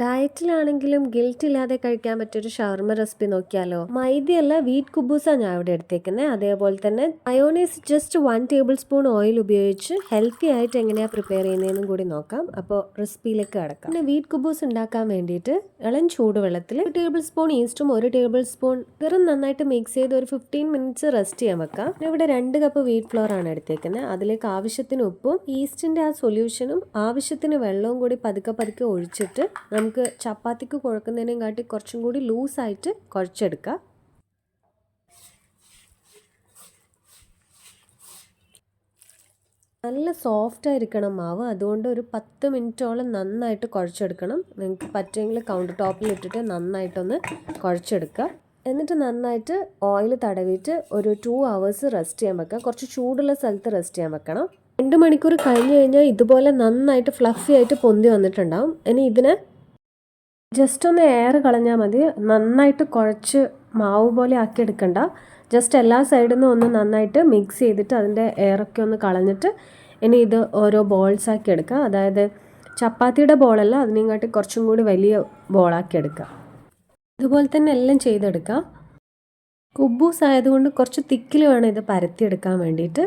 ഡയറ്റിലാണെങ്കിലും guilt ഇല്ലാതെ കഴിക്കാൻ പറ്റിയൊരു ഷവർമ റെസിപ്പി നോക്കിയാലോ. മൈദയല്ല, വീറ്റ് കുബൂസാണ് ഞാൻ ഇവിടെ എടുത്തേക്കുന്നത്. അതേപോലെ തന്നെ mayonnaise just 1 table spoon oil ഉപയോഗിച്ച് ഹെൽത്തി ആയിട്ട് എങ്ങനെയാണ് പ്രിപ്പയർ ചെയ്യുന്നതെന്നും കൂടി നോക്കാം. അപ്പോൾ റെസിപ്പിയിലേക്ക് കിടക്കാം. പിന്നെ വീറ്റ് കുബൂസ് ഉണ്ടാക്കാൻ വേണ്ടിയിട്ട് ഇളം ചൂടുവെള്ളത്തിൽ 1 ടേബിൾ സ്പൂൺ ഈസ്റ്റും 1 ടേബിൾ സ്പൂൺ വെറും നന്നായിട്ട് മിക്സ് ചെയ്ത് ഒരു 15 മിനിറ്റ്സ് റെസ്റ്റ് ചെയ്യാൻ വെക്കാം. ഇവിടെ 2 കപ്പ് വീറ്റ് ഫ്ലോർ ആണ് എടുത്തേക്കുന്നത്. അതിലേക്ക് ആവശ്യത്തിന് ഉപ്പും ഈസ്റ്റിൻ്റെ ആ സൊല്യൂഷനും ആവശ്യത്തിന് വെള്ളവും കൂടി പതുക്കെ പതുക്കെ ഒഴിച്ചിട്ട് നമുക്ക് ചപ്പാത്തിക്ക് കുഴക്കുന്നതിനേയും കാട്ടി കുറച്ചും കൂടി ലൂസായിട്ട് കുഴച്ചെടുക്കാം. നല്ല സോഫ്റ്റ് ആയിരിക്കണം മാവ്. അതുകൊണ്ട് ഒരു 10 മിനിറ്റോളം നന്നായിട്ട് കുഴച്ചെടുക്കണം. നിങ്ങൾക്ക് പറ്റുമെങ്കിൽ കൗണ്ടർ ടോപ്പിൽ ഇട്ടിട്ട് നന്നായിട്ടൊന്ന് കുഴച്ചെടുക്കുക. എന്നിട്ട് നന്നായിട്ട് ഓയിൽ തടവിയിട്ട് ഒരു 2 hours റെസ്റ്റ് ചെയ്യാൻ വെക്കാം. കുറച്ച് ചൂടുള്ള സ്ഥലത്ത് റെസ്റ്റ് ചെയ്യാൻ വെക്കണം. 2 മണിക്കൂർ കഴിഞ്ഞ് കഴിഞ്ഞാൽ ഇതുപോലെ നന്നായിട്ട് ഫ്ലഫി ആയിട്ട് പൊന്തി വന്നിട്ടുണ്ടാവും. ഇനി ഇതിനെ ജസ്റ്റ് ഒന്ന് എയർ കളഞ്ഞാൽ മതി. നന്നായിട്ട് കുഴച്ച് മാവ് പോലെ ആക്കി എടുക്കണ്ട. ജസ്റ്റ് എല്ലാ സൈഡിൽ നിന്നും ഒന്ന് നന്നായിട്ട് മിക്സ് ചെയ്തിട്ട് അതിൻ്റെ എയറൊക്കെ ഒന്ന് കളഞ്ഞിട്ട് ഇനി ഇത് ഓരോ ബോൾസ് ആക്കി എടുക്കുക. അതായത് ചപ്പാത്തിയുടെ ബോളല്ല, അതിനെക്കാട്ടി കുറച്ചും കൂടി വലിയ ബോളാക്കി എടുക്കുക. ഇതുപോലെ തന്നെ എല്ലാം ചെയ്തെടുക്കുക. കുബൂസ് ആയതുകൊണ്ട് കുറച്ച് തിക്കിൽ വേണം ഇത് പരത്തിയെടുക്കാൻ വേണ്ടിയിട്ട്.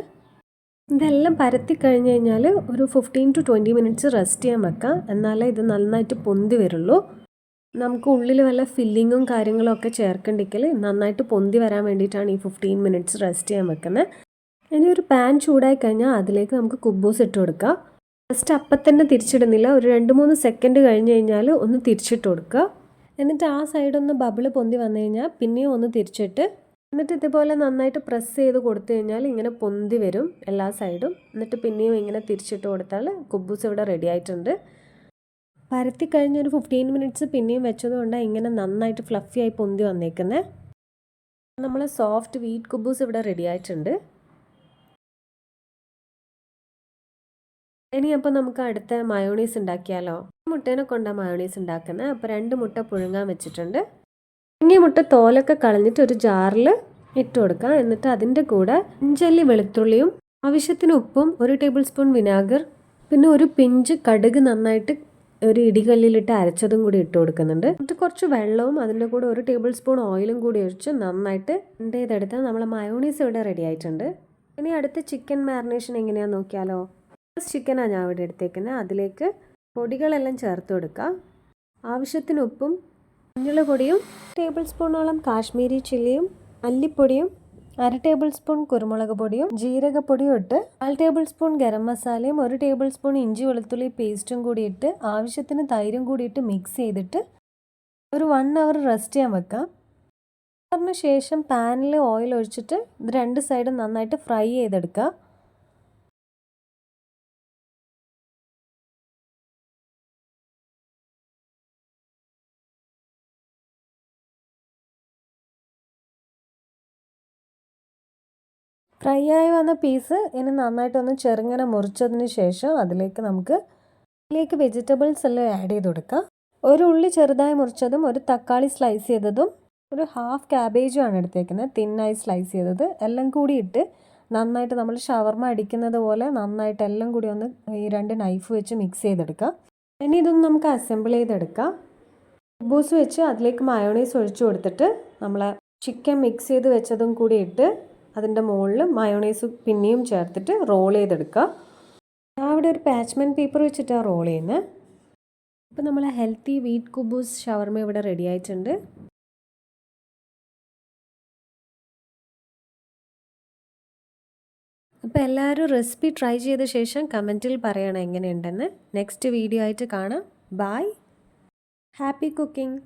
ഇതെല്ലാം പരത്തി കഴിഞ്ഞ് കഴിഞ്ഞാൽ ഒരു 15 to 20 മിനിറ്റ്സ് റെസ്റ്റ് ചെയ്യാൻ വെക്കാം. എന്നാലേ ഇത് നന്നായിട്ട് പൊന്തി വരുള്ളൂ. നമുക്ക് ഉള്ളിൽ വല്ല ഫില്ലിങ്ങും കാര്യങ്ങളും ഒക്കെ ചേർക്കണ്ടെങ്കിൽ നന്നായിട്ട് പൊന്തി വരാൻ വേണ്ടിയിട്ടാണ് ഈ 15 മിനിറ്റ്സ് റെസ്റ്റ് ചെയ്യാൻ വെക്കുന്നത്. ഇനി ഒരു പാൻ ചൂടായി കഴിഞ്ഞാൽ അതിലേക്ക് നമുക്ക് കുബൂസ് ഇട്ട് കൊടുക്കുക. ജസ്റ്റ് അപ്പം തന്നെ തിരിച്ചിടുന്നില്ല, ഒരു 2-3 സെക്കൻഡ് കഴിഞ്ഞ് കഴിഞ്ഞാൽ ഒന്ന് തിരിച്ചിട്ട് കൊടുക്കുക. എന്നിട്ട് ആ സൈഡൊന്ന് ബബിള് പൊന്തി വന്നു കഴിഞ്ഞാൽ പിന്നെയും ഒന്ന് തിരിച്ചിട്ട് എന്നിട്ട് ഇതുപോലെ നന്നായിട്ട് പ്രസ് ചെയ്ത് കൊടുത്തു കഴിഞ്ഞാൽ ഇങ്ങനെ പൊന്തി വരും എല്ലാ സൈഡും. എന്നിട്ട് പിന്നെയും ഇങ്ങനെ തിരിച്ചിട്ട് കൊടുത്താൽ കുബൂസ് ഇവിടെ റെഡി ആയിട്ടുണ്ട്. പരത്തി കഴിഞ്ഞൊരു 15 മിനിറ്റ്സ് പിന്നെയും വെച്ചതുകൊണ്ടാണ് ഇങ്ങനെ നന്നായിട്ട് ഫ്ലഫി ആയി പൊന്തി വന്നേക്കുന്നത്. നമ്മൾ സോഫ്റ്റ് വീറ്റ് കുബൂസ് ഇവിടെ റെഡി ആയിട്ടുണ്ട്. ഇനി അപ്പോൾ നമുക്ക് അടുത്ത മയോണൈസ് ഉണ്ടാക്കിയാലോ. മുട്ടേനെ കൊണ്ടാണ് മയോണൈസ് ഉണ്ടാക്കുന്നത്. അപ്പോൾ 2 മുട്ട പുഴുങ്ങാൻ വെച്ചിട്ടുണ്ട്. പുഴുങ്ങിയ മുട്ട തോലൊക്കെ കളഞ്ഞിട്ട് ഒരു ജാറിൽ ഇട്ട് കൊടുക്കുക. എന്നിട്ട് അതിൻ്റെ കൂടെ 5 അല്ലി വെളുത്തുള്ളിയും ആവശ്യത്തിന് ഉപ്പും 1 ടേബിൾ സ്പൂൺ വിനാഗർ പിന്നെ ഒരു പിഞ്ച് കടുക് നന്നായിട്ട് ഒരു ഇടികല്ലിലിട്ട് അരച്ചതും കൂടി ഇട്ട് കൊടുക്കുന്നുണ്ട്. എന്നിട്ട് കുറച്ച് വെള്ളവും അതിൻ്റെ കൂടെ 1 ടേബിൾ സ്പൂൺ ഓയിലും കൂടി ഒഴിച്ച് നന്നായിട്ട് ചെയ്തെടുത്താൽ നമ്മളെ മയോണൈസ് ഇവിടെ റെഡി ആയിട്ടുണ്ട്. ഇനി അടുത്ത ചിക്കൻ മാരിനേഷൻ എങ്ങനെയാണെന്ന് നോക്കിയാലോ. ചിക്കനാണ് ഞാൻ ഇവിടെ എടുത്തേക്കുന്നത്. അതിലേക്ക് പൊടികളെല്ലാം ചേർത്ത് കൊടുക്കുക. ആവശ്യത്തിന് ഉപ്പും മഞ്ഞൾപ്പൊടിയും 1 ടേബിൾ സ്പൂണോളം കാശ്മീരി ചില്ലിയും മല്ലിപ്പൊടിയും 1/2 ടേബിൾ സ്പൂൺ കുരുമുളക് പൊടിയും ജീരകപ്പൊടിയും ഇട്ട് 1/4 ടേബിൾ സ്പൂൺ ഗരം മസാലയും 1 ടേബിൾ സ്പൂൺ ഇഞ്ചി വെളുത്തുള്ളി പേസ്റ്റും കൂടി ഇട്ട് ആവശ്യത്തിന് തൈരും കൂടി ഇട്ട് മിക്സ് ചെയ്തിട്ട് ഒരു 1 hour റെസ്റ്റ് ചെയ്യാൻ വെക്കാം. അതിന് ശേഷം പാനിൽ ഓയിൽ ഒഴിച്ചിട്ട് ഇത് 2 സൈഡും നന്നായിട്ട് ഫ്രൈ ചെയ്തെടുക്കുക. ഫ്രൈ ആയി വന്ന പീസ് ഇനി നന്നായിട്ടൊന്ന് ചെറുങ്ങനെ മുറിച്ചതിന് ശേഷം അതിലേക്ക് വെജിറ്റബിൾസ് എല്ലാം ആഡ് ചെയ്ത് കൊടുക്കുക. ഒരു ഉള്ളി ചെറുതായി മുറിച്ചതും 1 തക്കാളി സ്ലൈസ് ചെയ്തതും 1/2 ക്യാബേജും ആണ് എടുത്തേക്കുന്നത്, തിന്നായി സ്ലൈസ് ചെയ്തത്. എല്ലാം കൂടി ഇട്ട് നന്നായിട്ട് നമ്മൾ ഷവർമ അടിക്കുന്നത് പോലെ നന്നായിട്ട് എല്ലാം കൂടി ഒന്ന് ഈ 2 നൈഫ് വെച്ച് മിക്സ് ചെയ്തെടുക്കുക. ഇനി ഇതൊന്ന് നമുക്ക് അസംബിൾ ചെയ്തെടുക്കാം. കുബൂസ് വെച്ച് അതിലേക്ക് മയോണൈസ് ഒഴിച്ചു കൊടുത്തിട്ട് നമ്മൾ ചിക്കൻ മിക്സ് ചെയ്ത് വെച്ചതും കൂടി ഇട്ട് അതിൻ്റെ മുകളിൽ മയോണൈസ് പിന്നെയും ചേർത്തിട്ട് റോൾ ചെയ്തെടുക്കുക. ഞാൻ ഇവിടെ ഒരു പാച്ച്മെൻറ്റ് പേപ്പർ വെച്ചിട്ടാണ് റോൾ ചെയ്യുന്നത്. ഇപ്പോൾ നമ്മൾ ഹെൽത്തി വീറ്റ് കുബൂസ് ഷവർമ ഇവിടെ റെഡി ആയിട്ടുണ്ട്. അപ്പോൾ എല്ലാവരും റെസിപ്പി ട്രൈ ചെയ്ത ശേഷം കമൻറ്റിൽ പറയണം എങ്ങനെയുണ്ടെന്ന്. നെക്സ്റ്റ് വീഡിയോ ആയിട്ട് കാണാം. ബൈ. Happy cooking.